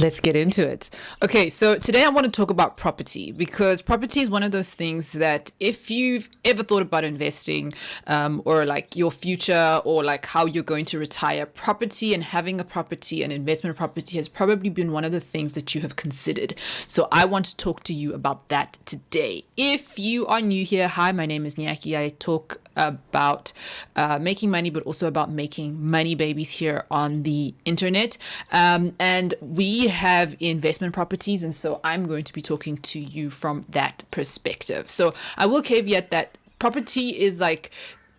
Let's get into it. Okay, so today I want to talk about property because property is one of those things that if you've ever thought about investing or like your future or like how you're going to retire, property and having a property, an investment property has probably been one of the things that you have considered. So I want to talk to you about that today. If you are new here, hi, my name is Nyaki. I talk about making money, but also about making money babies here on the internet. And we have investment properties. And so I'm going to be talking to you from that perspective. So I will caveat that property is like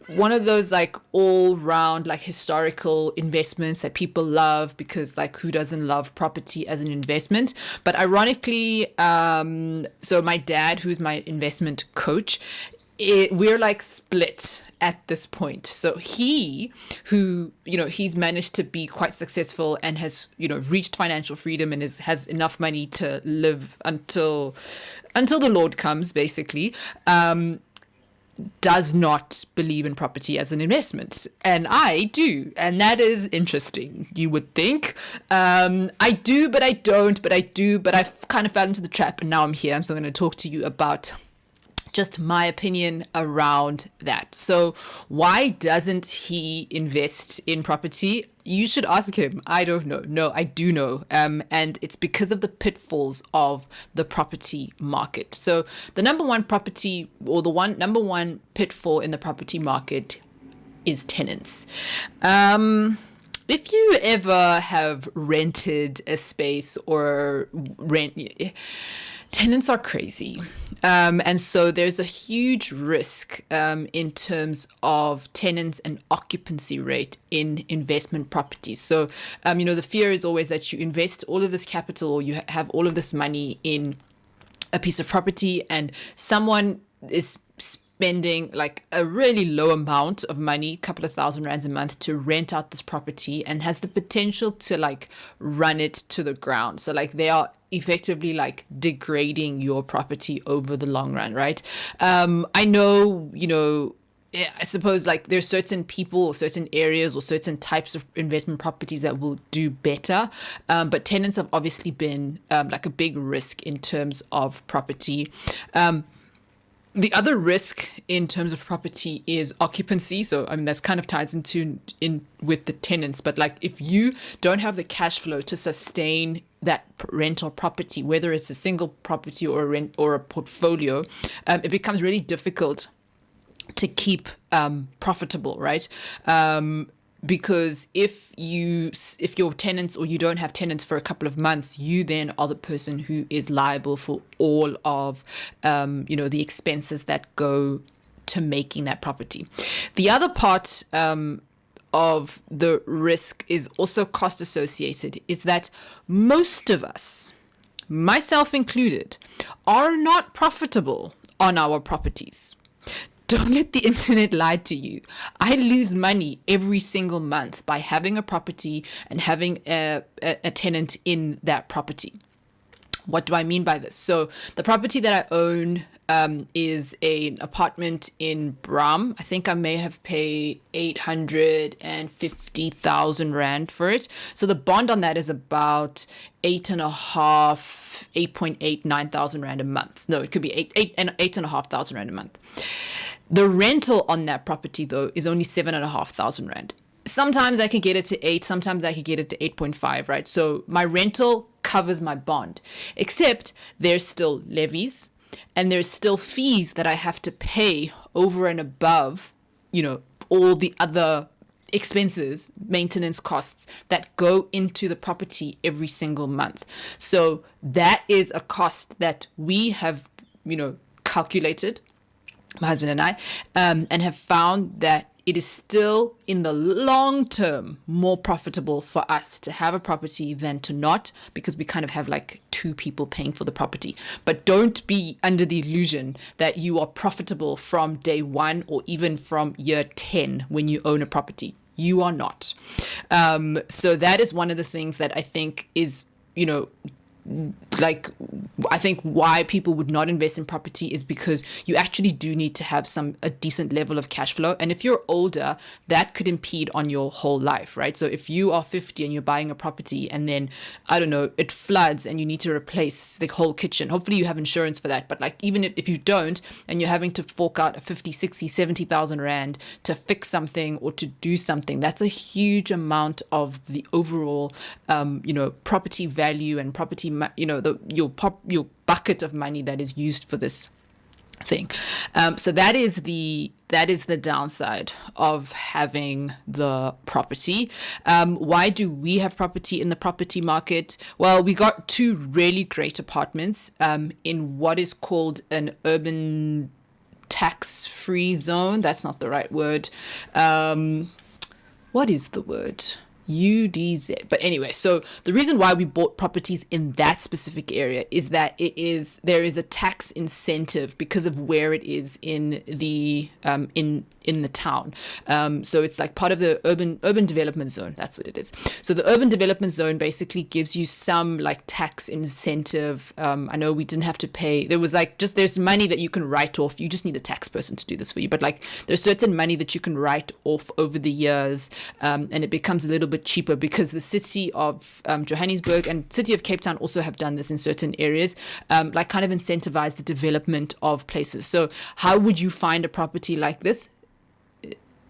one of those like all round like historical investments that people love because like who doesn't love property as an investment? But ironically, so my dad, who's my investment coach, we're like split at this point. So he's managed to be quite successful and has, reached financial freedom and has enough money to live until the Lord comes, basically. Does not believe in property as an investment. And I do. And that is interesting, you would think. I do, but I don't, but I do, but I've kind of fell into the trap and now I'm here. So I'm going to talk to you about just my opinion around that. So why doesn't he invest in property? You should ask him. I don't know. No, I do know. And it's because of the pitfalls of the property market. So the number one pitfall in the property market is tenants. If you ever have rented a space or tenants are crazy. And so there's a huge risk in terms of tenants and occupancy rate in investment properties. So, the fear is always that you invest all of this capital or you have all of this money in a piece of property and someone is spending like a really low amount of money, a couple of $1,000 a month to rent out this property and has the potential to like run it to the ground. So like they are effectively like degrading your property over the long run, right? I know, I suppose like there's certain people or certain areas or certain types of investment properties that will do better. But tenants have obviously been like a big risk in terms of property. The other risk in terms of property is occupancy. So, that's kind of ties in with the tenants. But like if you don't have the cash flow to sustain that rental property, whether it's a single property or a rent or a portfolio, it becomes really difficult to keep profitable, right? Because if your tenants or you don't have tenants for a couple of months, you then are the person who is liable for all of, the expenses that go to making that property. The other part of the risk is also cost associated, is that most of us, myself included, are not profitable on our properties. Don't let the internet lie to you. I lose money every single month by having a property and having a tenant in that property. What do I mean by this? So the property that I own is an apartment in Bram. I think I may have paid 850,000 Rand for it. So the bond on that is about 8.89 thousand Rand a month. No, it could be 8,500 Rand a month. The rental on that property, though, is only 7,500 Rand. Sometimes I can get it to 8, sometimes I can get it to 8.5, right? So my rental covers my bond, except there's still levies and there's still fees that I have to pay over and above, all the other expenses, maintenance costs that go into the property every single month. So that is a cost that we have, calculated, my husband and I, and have found that it is still in the long term more profitable for us to have a property than to not, because we kind of have like two people paying for the property. But don't be under the illusion that you are profitable from day one or even from year 10 when you own a property. You are not. So that is one of the things that I think is, like I think why people would not invest in property is because you actually do need to have a decent level of cash flow. And if you're older, that could impede on your whole life, right? So if you are 50 and you're buying a property and then, I don't know, it floods and you need to replace the whole kitchen, hopefully you have insurance for that. But like, even if you don't, and you're having to fork out 50, 60, 70,000 Rand to fix something or to do something, that's a huge amount of the overall, property value and property, your bucket of money that is used for this thing. So that is the downside of having the property. Why do we have property in the property market? Well, we got 2 really great apartments in what is called an urban tax-free zone. That's not the right word. What is the word? UDZ. But anyway, so the reason why we bought properties in that specific area is that there is a tax incentive because of where it is in the in the town. So it's like part of the urban development zone. That's what it is. So the urban development zone basically gives you some like tax incentive. I know we didn't have to pay. There was like there's money that you can write off. You just need a tax person to do this for you. But like there's certain money that you can write off over the years, and it becomes a little bit cheaper because the city of Johannesburg and city of Cape Town also have done this in certain areas, like kind of incentivize the development of places. So how would you find a property like this?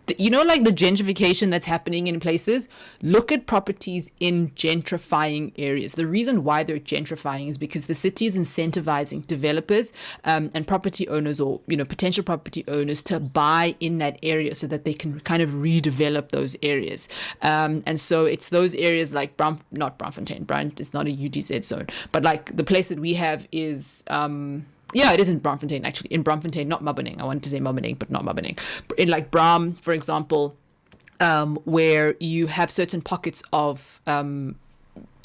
Like the gentrification that's happening in places, look at properties in gentrifying areas. The reason why they're gentrifying is because the city is incentivizing developers and property owners or, potential property owners to buy in that area so that they can kind of redevelop those areas. And so it's those areas like not Braamfontein. Braamfontein is not a UDZ zone, but like the place that we have is... it is in Braamfontein, actually. In Braamfontein, not Maboneng. I wanted to say Maboneng, but not Maboneng. In like Braam, for example, where you have certain pockets of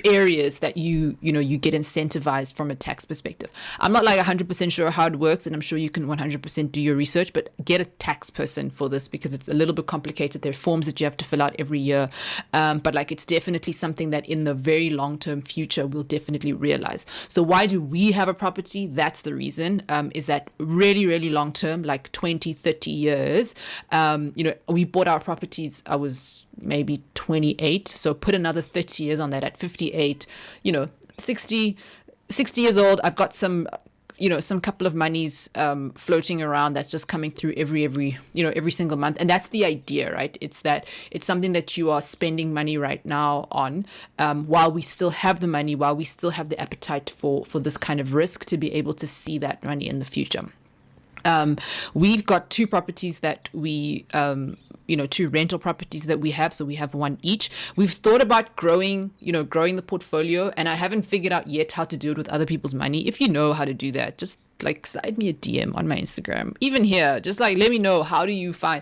areas that you get incentivized from a tax perspective. I'm not like 100% sure how it works, and I'm sure you can 100% do your research, but get a tax person for this because it's a little bit complicated. There are forms that you have to fill out every year, but like it's definitely something that in the very long-term future we'll definitely realize. So why do we have a property? That's the reason, is that really, really long-term, like 20, 30 years, we bought our properties, I was maybe 28, so put another 30 years on that at 58, 60 years old. I've got some couple of monies floating around that's just coming through every single month. And that's the idea, right? It's something that you are spending money right now on, while we still have the money, while we still have the appetite for this kind of risk to be able to see that money in the future. We've got 2 properties that we 2 rental properties that we have. So we have 1 each. We've thought about growing the portfolio, and I haven't figured out yet how to do it with other people's money. If you know how to do that, just like slide me a DM on my Instagram. Even here, just like let me know, how do you find...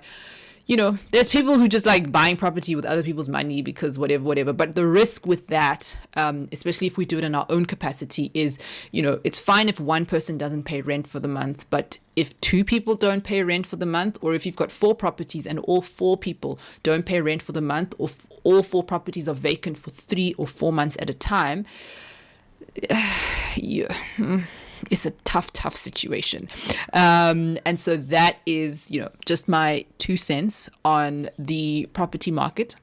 there's people who just like buying property with other people's money because whatever. But the risk with that, especially if we do it in our own capacity, is, it's fine if one person doesn't pay rent for the month. But if 2 people don't pay rent for the month, or if you've got 4 properties and all 4 people don't pay rent for the month, or all 4 properties are vacant for 3 or 4 months at a time, it's a tough situation. And so that is, just my 2 cents on the property market.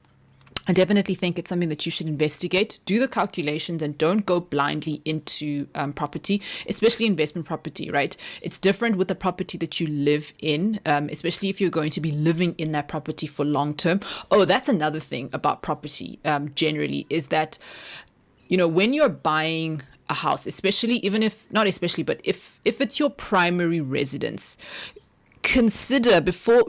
I definitely think it's something that you should investigate, do the calculations, and don't go blindly into property, especially investment property, right? It's different with the property that you live in, especially if you're going to be living in that property for long term. Oh, that's another thing about property generally, is that, when you're buying a house, especially, but if it's your primary residence, consider before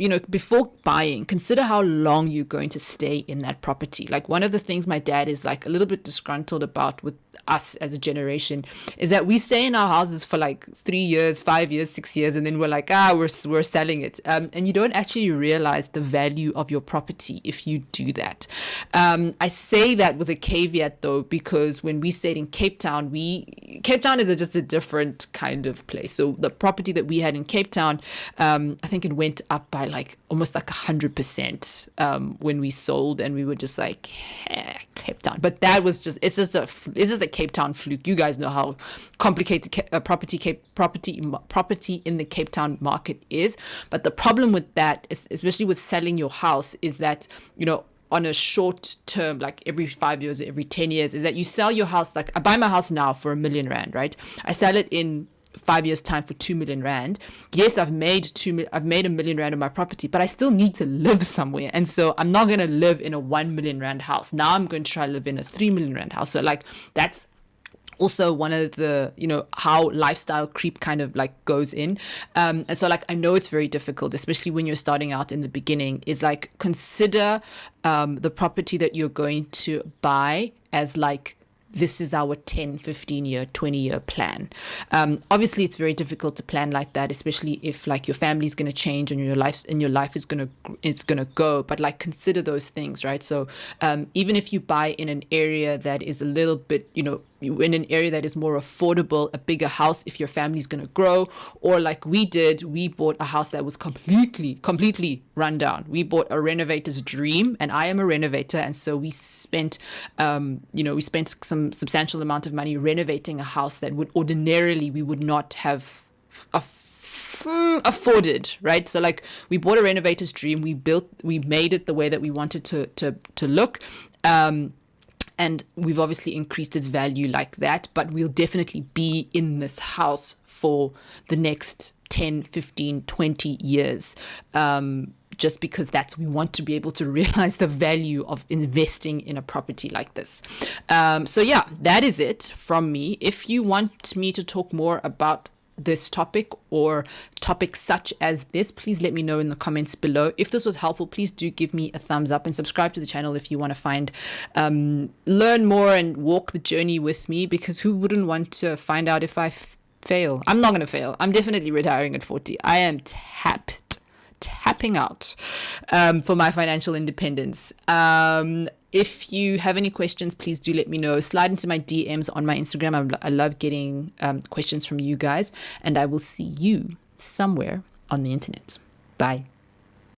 buying, consider how long you're going to stay in that property. Like, one of the things my dad is like a little bit disgruntled about with us as a generation is that we stay in our houses for like 3 years, 5 years, 6 years, and then we're like, we're selling it. And you don't actually realize the value of your property if you do that. I say that with a caveat though, because when we stayed in Cape Town, we Cape Town is just a different kind of place. So the property that we had in Cape Town, I think it went up by like almost like 100% when we sold, and we were just like, Cape Town. But that was just it's just a Cape Town fluke. You guys know how complicated property in the Cape Town market is. But the problem with that, especially with selling your house, is that, you know, on a short term, like every 5 years or every 10 years, is that you sell your house. Like, I buy my house now for R1 million, right? I sell it in 5 years time for 2 million rand. Yes, I've made R1 million on my property, but I still need to live somewhere. And so I'm not going to live in a 1 million rand house. Now I'm going to try to live in a 3 million rand house. So like, that's also one of the, you know, how lifestyle creep kind of like goes in. And so like, I know it's very difficult, especially when you're starting out in the beginning, is like, consider the property that you're going to buy as like, this is our 10, 15 year, 20 year plan. Obviously it's very difficult to plan like that, especially if like your family's going to change and your life is going to go, but like, consider those things, right? So even if you buy in an area that is a little bit, you know, in an area that is more affordable, a bigger house if your family's going to grow, or like we bought a house that was completely run down. We bought a renovator's dream, and I am a renovator, and so we spent some substantial amount of money renovating a house that would ordinarily we would not have afforded, right? So like, we bought a renovator's dream, we made it the way that we wanted to look, and we've obviously increased its value like that, but we'll definitely be in this house for the next 10, 15, 20 years, just because we want to be able to realize the value of investing in a property like this. So yeah, that is it from me. If you want me to talk more about this topic or topics such as this, please let me know in the comments below. If this was helpful, please do give me a thumbs up and subscribe to the channel if you want to learn more and walk the journey with me, because who wouldn't want to find out if I fail? I'm not going to fail. I'm definitely retiring at 40. I am tapping out for my financial independence. If you have any questions, please do let me know. Slide into my DMs on my Instagram. I love getting questions from you guys, and I will see you somewhere on the internet. Bye.